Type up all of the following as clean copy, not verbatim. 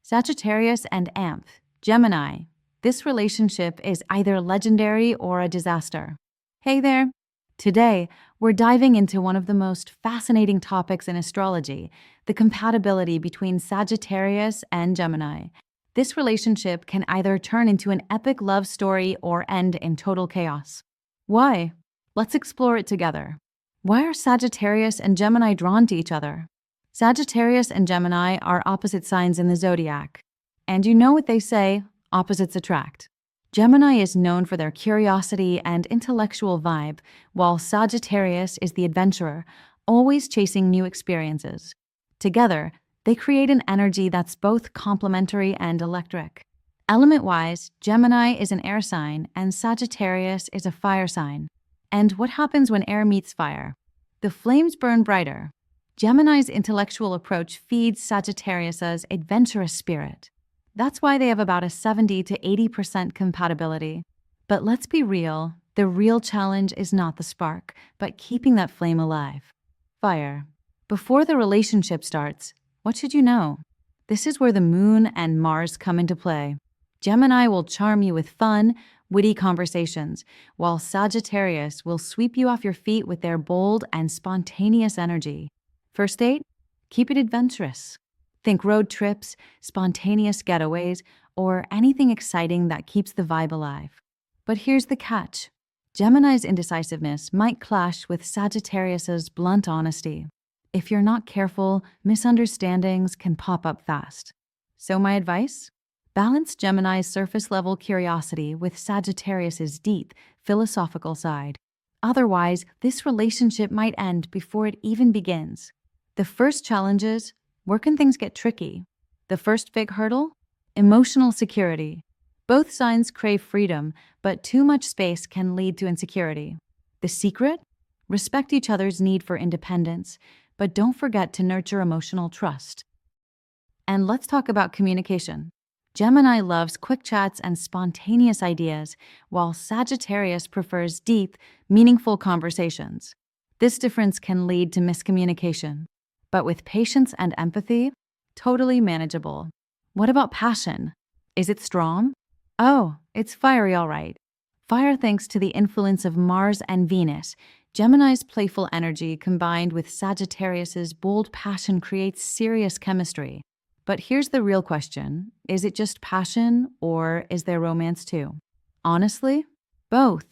Sagittarius and Gemini. This relationship is either legendary or a disaster. Hey there! Today, we're diving into one of the most fascinating topics in astrology, the compatibility between Sagittarius and Gemini. This relationship can either turn into an epic love story or end in total chaos. Why? Let's explore it together. Why are Sagittarius and Gemini drawn to each other? Sagittarius and Gemini are opposite signs in the zodiac. And you know what they say, opposites attract. Gemini is known for their curiosity and intellectual vibe, while Sagittarius is the adventurer, always chasing new experiences. Together, they create an energy that's both complementary and electric. Element-wise, Gemini is an air sign and Sagittarius is a fire sign. And what happens when air meets fire? The flames burn brighter. Gemini's intellectual approach feeds Sagittarius's adventurous spirit. That's why they have about a 70 to 80% compatibility. But let's be real, the real challenge is not the spark, but keeping that flame alive. Fire. Before the relationship starts, what should you know? This is where the moon and Mars come into play. Gemini will charm you with fun, witty conversations, while Sagittarius will sweep you off your feet with their bold and spontaneous energy. First date? Keep it adventurous. Think road trips, spontaneous getaways, or anything exciting that keeps the vibe alive. But here's the catch. Gemini's indecisiveness might clash with Sagittarius's blunt honesty. If you're not careful, misunderstandings can pop up fast. So my advice? Balance Gemini's surface-level curiosity with Sagittarius's deep, philosophical side. Otherwise, this relationship might end before it even begins. The first challenge is, where can things get tricky? The first big hurdle? Emotional security. Both signs crave freedom, but too much space can lead to insecurity. The secret? Respect each other's need for independence, but don't forget to nurture emotional trust. And let's talk about communication. Gemini loves quick chats and spontaneous ideas, while Sagittarius prefers deep, meaningful conversations. This difference can lead to miscommunication. But with patience and empathy, totally manageable. What about passion? Is it strong? Oh, it's fiery all right. Fire thanks to the influence of Mars and Venus. Gemini's playful energy combined with Sagittarius's bold passion creates serious chemistry. But here's the real question. Is it just passion or is there romance too? Honestly, both.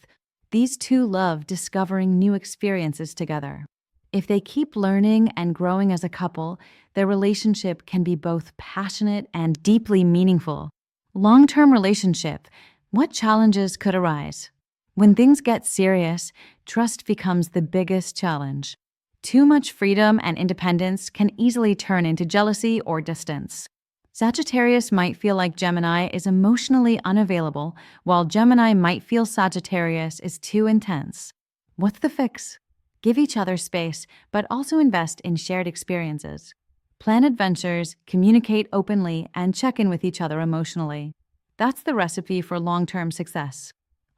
These two love discovering new experiences together. If they keep learning and growing as a couple, their relationship can be both passionate and deeply meaningful. Long-term relationship, what challenges could arise? When things get serious, trust becomes the biggest challenge. Too much freedom and independence can easily turn into jealousy or distance. Sagittarius might feel like Gemini is emotionally unavailable, while Gemini might feel Sagittarius is too intense. What's the fix? Give each other space, but also invest in shared experiences. Plan adventures, communicate openly, and check in with each other emotionally. That's the recipe for long-term success.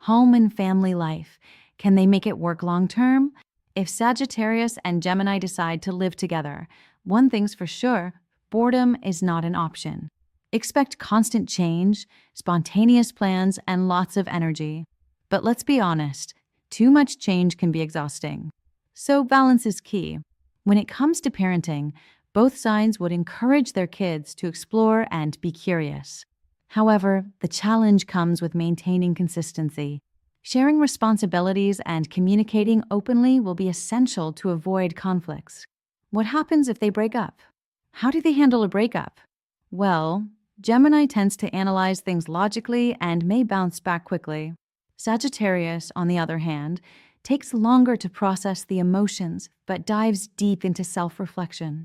Home and family life. Can they make it work long-term? If Sagittarius and Gemini decide to live together, one thing's for sure, boredom is not an option. Expect constant change, spontaneous plans, and lots of energy. But let's be honest, too much change can be exhausting. So balance is key. When it comes to parenting, both signs would encourage their kids to explore and be curious. However, the challenge comes with maintaining consistency. Sharing responsibilities and communicating openly will be essential to avoid conflicts. What happens if they break up? How do they handle a breakup? Well, Gemini tends to analyze things logically and may bounce back quickly. Sagittarius, on the other hand, takes longer to process the emotions, but dives deep into self-reflection.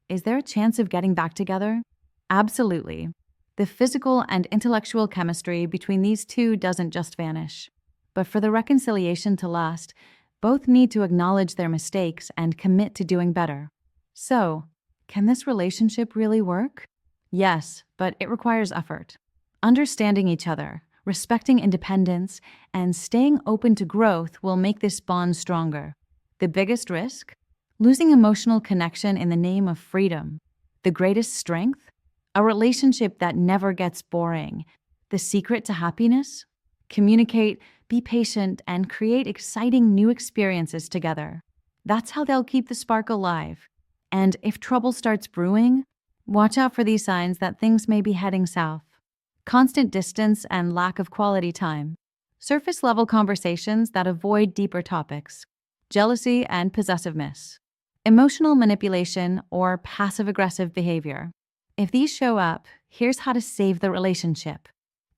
Is there a chance of getting back together? Absolutely. The physical and intellectual chemistry between these two doesn't just vanish. But for the reconciliation to last, both need to acknowledge their mistakes and commit to doing better. So, can this relationship really work? Yes, but it requires effort. Understanding each other, respecting independence, and staying open to growth will make this bond stronger. The biggest risk? Losing emotional connection in the name of freedom. The greatest strength? A relationship that never gets boring. The secret to happiness? Communicate, be patient, and create exciting new experiences together. That's how they'll keep the spark alive. And if trouble starts brewing, watch out for these signs that things may be heading south. Constant distance and lack of quality time. Surface level conversations that avoid deeper topics. Jealousy and possessiveness. Emotional manipulation or passive aggressive behavior. If these show up, here's how to save the relationship.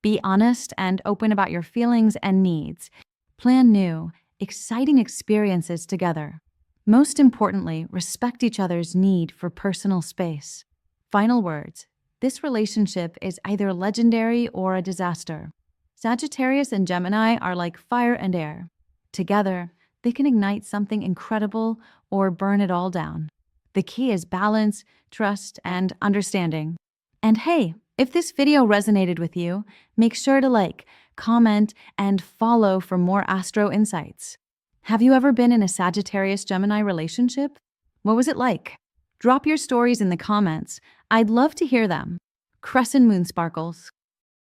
Be honest and open about your feelings and needs. Plan new, exciting experiences together. Most importantly, respect each other's need for personal space. Final words. This relationship is either legendary or a disaster. Sagittarius and Gemini are like fire and air. Together, they can ignite something incredible or burn it all down. The key is balance, trust, and understanding. And hey, if this video resonated with you, make sure to like, comment, and follow for more astro insights. Have you ever been in a Sagittarius-Gemini relationship? What was it like? Drop your stories in the comments. I'd love to hear them. Crescent Moon Sparkles.